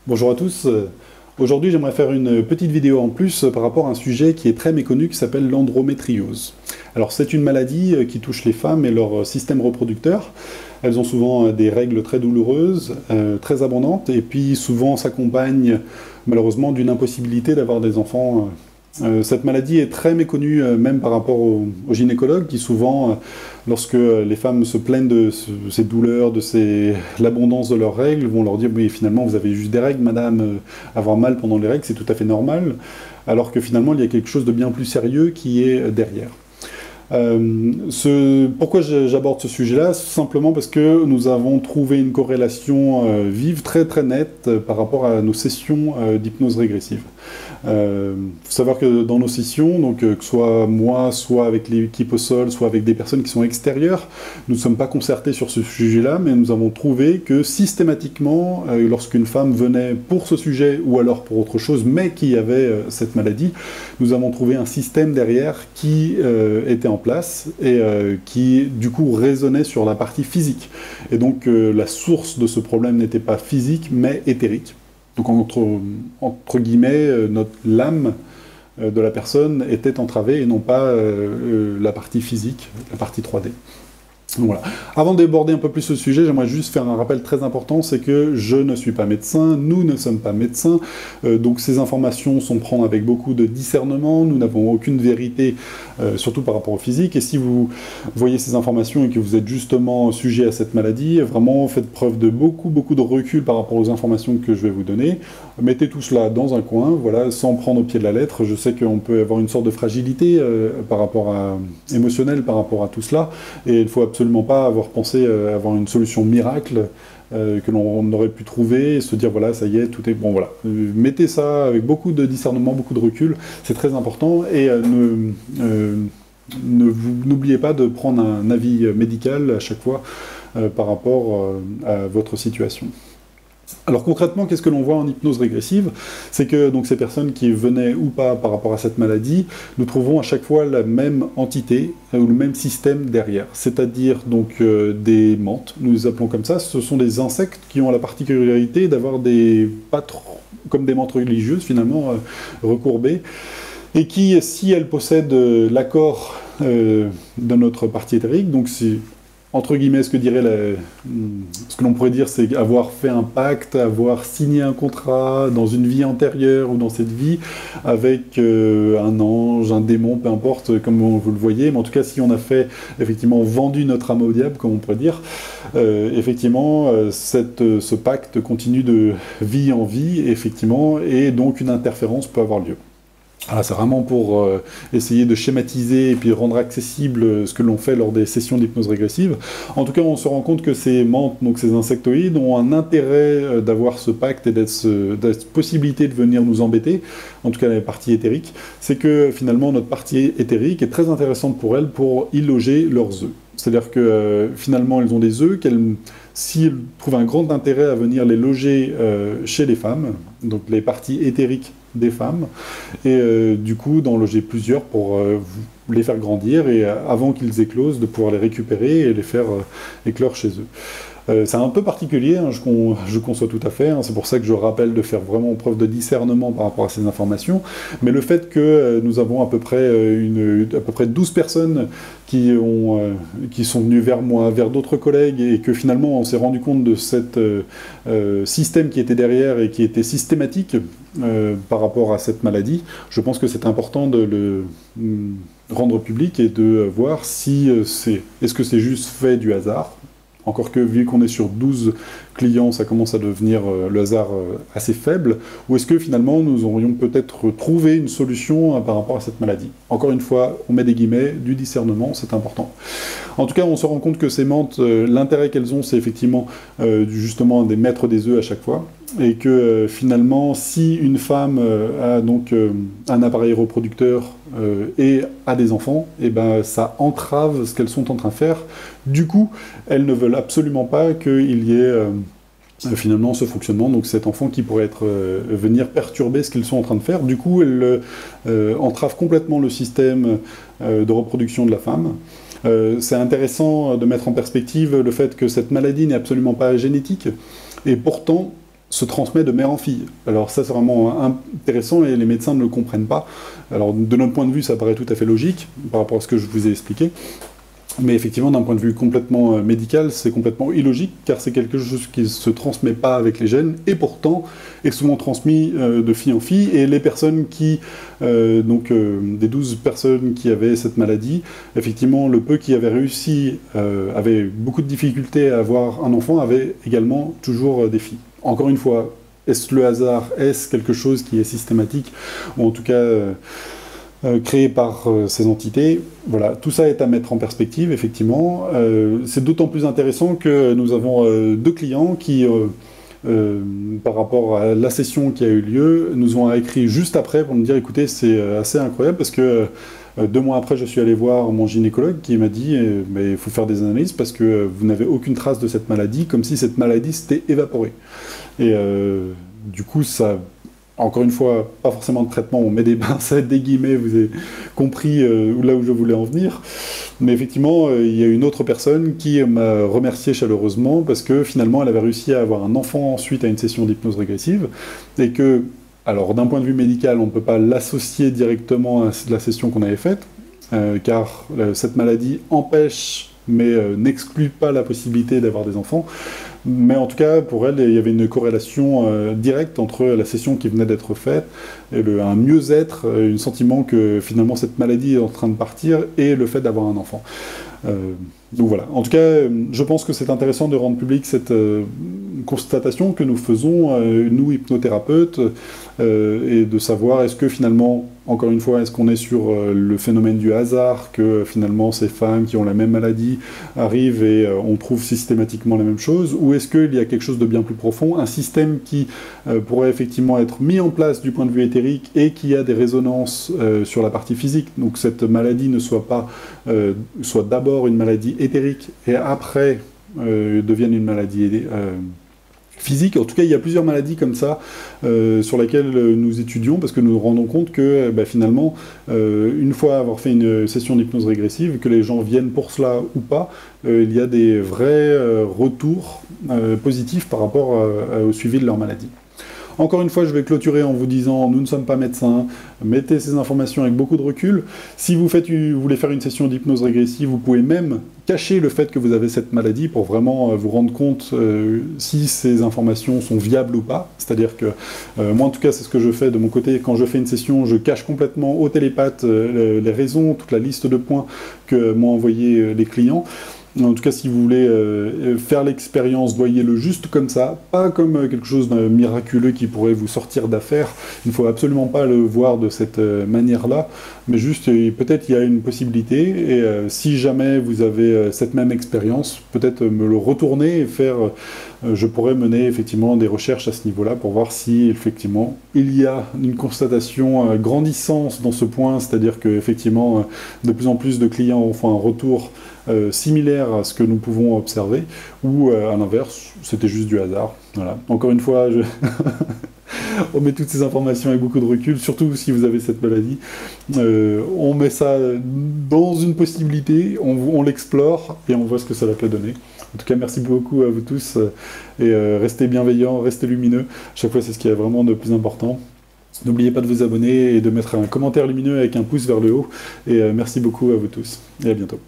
Bonjour à tous. Aujourd'hui, j'aimerais faire une petite vidéo en plus par rapport à un sujet qui est très méconnu qui s'appelle l'endométriose. Alors, c'est une maladie qui touche les femmes et leur système reproducteur. Elles ont souvent des règles très douloureuses, très abondantes, et puis souvent s'accompagnent malheureusement d'une impossibilité d'avoir des enfants. Cette maladie est très méconnue même par rapport aux gynécologues qui souvent, lorsque les femmes se plaignent de ces douleurs, de l'abondance de leurs règles, vont leur dire « oui, finalement, vous avez juste des règles, madame, avoir mal pendant les règles, c'est tout à fait normal », alors que finalement, il y a quelque chose de bien plus sérieux qui est derrière. Pourquoi j'aborde ce sujet-là? Simplement parce que nous avons trouvé une corrélation vive, très très nette, par rapport à nos sessions d'hypnose régressive. Il faut savoir que dans nos sessions, donc, que ce soit moi, soit avec l'équipe au sol, soit avec des personnes qui sont extérieures, nous ne sommes pas concertés sur ce sujet-là, mais nous avons trouvé que systématiquement, lorsqu'une femme venait pour ce sujet, ou alors pour autre chose, mais qui avait cette maladie, nous avons trouvé un système derrière qui était en place et qui du coup résonnait sur la partie physique. Et donc la source de ce problème n'était pas physique mais éthérique. Donc entre guillemets, l'âme de la personne était entravée et non pas la partie physique, la partie 3D. Voilà. Avant d'aborder un peu plus ce sujet, j'aimerais juste faire un rappel très important, c'est que je ne suis pas médecin, nous ne sommes pas médecins, donc ces informations sont prises avec beaucoup de discernement, nous n'avons aucune vérité, surtout par rapport au physique, et si vous voyez ces informations et que vous êtes justement sujet à cette maladie, vraiment faites preuve de beaucoup de recul par rapport aux informations que je vais vous donner, mettez tout cela dans un coin, voilà, sans prendre au pied de la lettre. Je sais qu'on peut avoir une sorte de fragilité émotionnelle par rapport à tout cela, et il faut absolument pas avoir pensé avoir une solution miracle que l'on aurait pu trouver et se dire voilà, ça y est, tout est bon. Voilà, mettez ça avec beaucoup de discernement, beaucoup de recul, c'est très important, et n'oubliez pas de prendre un avis médical à chaque fois par rapport à votre situation. Alors concrètement, qu'est-ce que l'on voit en hypnose régressive? C'est que donc, ces personnes qui venaient ou pas par rapport à cette maladie, nous trouvons à chaque fois la même entité ou le même système derrière, c'est-à-dire donc des mantes, nous les appelons comme ça. Ce sont des insectes qui ont la particularité d'avoir des pattes comme des mantes religieuses finalement recourbées, et qui, si elles possèdent l'accord de notre partie éthérique, donc c'est entre guillemets, ce que l'on pourrait dire, c'est avoir fait un pacte, avoir signé un contrat dans une vie antérieure ou dans cette vie avec un ange, un démon, peu importe comment vous le voyez, mais en tout cas, si on a fait, effectivement, vendu notre âme au diable, comme on pourrait dire, effectivement, ce pacte continue de vie en vie, effectivement, et donc une interférence peut avoir lieu. Ah, c'est vraiment pour essayer de schématiser et puis rendre accessible ce que l'on fait lors des sessions d'hypnose régressive. En tout cas, on se rend compte que ces mantes, donc ces insectoïdes, ont un intérêt d'avoir ce pacte et cette possibilité de venir nous embêter, en tout cas la partie éthérique. C'est que finalement, notre partie éthérique est très intéressante pour elles pour y loger leurs œufs. C'est-à-dire que finalement, elles ont des œufs s'ils trouvent un grand intérêt à venir les loger chez les femmes, donc les parties éthériques des femmes, et du coup d'en loger plusieurs pour les faire grandir, et avant qu'ils éclosent, de pouvoir les récupérer et les faire éclore chez eux. C'est un peu particulier, hein, je conçois tout à fait, hein, c'est pour ça que je rappelle de faire vraiment preuve de discernement par rapport à ces informations, mais le fait que nous avons à peu près 12 personnes qui sont venues vers moi, vers d'autres collègues, et que finalement on s'est rendu compte de ce système qui était derrière et qui était systématique par rapport à cette maladie, je pense que c'est important de le rendre public et de voir si est-ce que c'est juste fait du hasard. Encore que, vu qu'on est sur 12 clients, ça commence à devenir le hasard assez faible, ou est-ce que finalement nous aurions peut-être trouvé une solution par rapport à cette maladie? Encore une fois, on met des guillemets, du discernement, c'est important. En tout cas, on se rend compte que ces mantes, l'intérêt qu'elles ont, c'est effectivement justement des maîtres des œufs à chaque fois, et que finalement, si une femme a donc un appareil reproducteur et a des enfants, et ben ça entrave ce qu'elles sont en train de faire. Du coup, elles ne veulent absolument pas qu'il y ait finalement ce fonctionnement, donc cet enfant qui pourrait venir perturber ce qu'ils sont en train de faire. Du coup, elles entravent complètement le système de reproduction de la femme. C'est intéressant de mettre en perspective le fait que cette maladie n'est absolument pas génétique, et pourtant, se transmet de mère en fille. Alors ça, c'est vraiment intéressant et les médecins ne le comprennent pas. Alors de notre point de vue, ça paraît tout à fait logique par rapport à ce que je vous ai expliqué. Mais effectivement, d'un point de vue complètement médical, c'est complètement illogique, car c'est quelque chose qui ne se transmet pas avec les gènes, et pourtant est souvent transmis de fille en fille, et les personnes qui, des 12 personnes qui avaient cette maladie, effectivement, le peu qui avaient réussi, avaient beaucoup de difficultés à avoir un enfant, avaient également toujours des filles. Encore une fois, est-ce le hasard? Est-ce quelque chose qui est systématique? Ou en tout cas... créé par ces entités. Voilà, tout ça est à mettre en perspective, effectivement. C'est d'autant plus intéressant que nous avons deux clients qui, par rapport à la session qui a eu lieu, nous ont écrit juste après pour nous dire, écoutez, c'est assez incroyable parce que 2 mois après, je suis allé voir mon gynécologue qui m'a dit, mais il faut faire des analyses parce que vous n'avez aucune trace de cette maladie, comme si cette maladie s'était évaporée. Et du coup, ça... Encore une fois, pas forcément de traitement, on met des pincettes, des guillemets, vous avez compris là où je voulais en venir. Mais effectivement, il y a une autre personne qui m'a remercié chaleureusement parce que finalement, elle avait réussi à avoir un enfant suite à une session d'hypnose régressive. Et que, alors d'un point de vue médical, on ne peut pas l'associer directement à la session qu'on avait faite, car cette maladie empêche, mais n'exclut pas la possibilité d'avoir des enfants. Mais en tout cas, pour elle, il y avait une corrélation directe entre la session qui venait d'être faite, et un mieux-être, un sentiment que finalement cette maladie est en train de partir, et le fait d'avoir un enfant. Donc voilà. En tout cas, je pense que c'est intéressant de rendre public cette constatation que nous faisons, nous hypnothérapeutes, et de savoir est-ce que finalement, encore une fois, est-ce qu'on est sur le phénomène du hasard, que finalement ces femmes qui ont la même maladie arrivent et on trouve systématiquement la même chose, ou est-ce qu'il y a quelque chose de bien plus profond, un système qui pourrait effectivement être mis en place du point de vue éthérique et qui a des résonances sur la partie physique, donc cette maladie ne soit pas, soit d'abord une maladie éthérique et après devienne une maladie physique. En tout cas, il y a plusieurs maladies comme ça sur lesquelles nous étudions parce que nous nous rendons compte que finalement, une fois avoir fait une session d'hypnose régressive, que les gens viennent pour cela ou pas, il y a des vrais retours positifs par rapport au suivi de leur maladie. Encore une fois, je vais clôturer en vous disant, nous ne sommes pas médecins, mettez ces informations avec beaucoup de recul. Si vous voulez faire une session d'hypnose régressive, vous pouvez même cacher le fait que vous avez cette maladie pour vraiment vous rendre compte si ces informations sont viables ou pas. C'est-à-dire que, moi en tout cas, c'est ce que je fais de mon côté. Quand je fais une session, je cache complètement au télépathe les raisons, toute la liste de points que m'ont envoyé les clients. En tout cas, si vous voulez faire l'expérience, voyez-le juste comme ça, pas comme quelque chose de miraculeux qui pourrait vous sortir d'affaire. Il ne faut absolument pas le voir de cette manière-là, mais juste, peut-être il y a une possibilité, et si jamais vous avez cette même expérience, peut-être me le retourner et faire... je pourrais mener effectivement des recherches à ce niveau-là pour voir si effectivement il y a une constatation grandissante dans ce point, c'est-à-dire que effectivement de plus en plus de clients font un retour similaire à ce que nous pouvons observer, ou à l'inverse, c'était juste du hasard. Voilà. Encore une fois, on met toutes ces informations avec beaucoup de recul, surtout si vous avez cette maladie. On met ça dans une possibilité, on l'explore et on voit ce que ça peut donner. En tout cas, merci beaucoup à vous tous et restez bienveillants, restez lumineux. À chaque fois, c'est ce qui est vraiment de plus important. N'oubliez pas de vous abonner et de mettre un commentaire lumineux avec un pouce vers le haut. Et merci beaucoup à vous tous et à bientôt.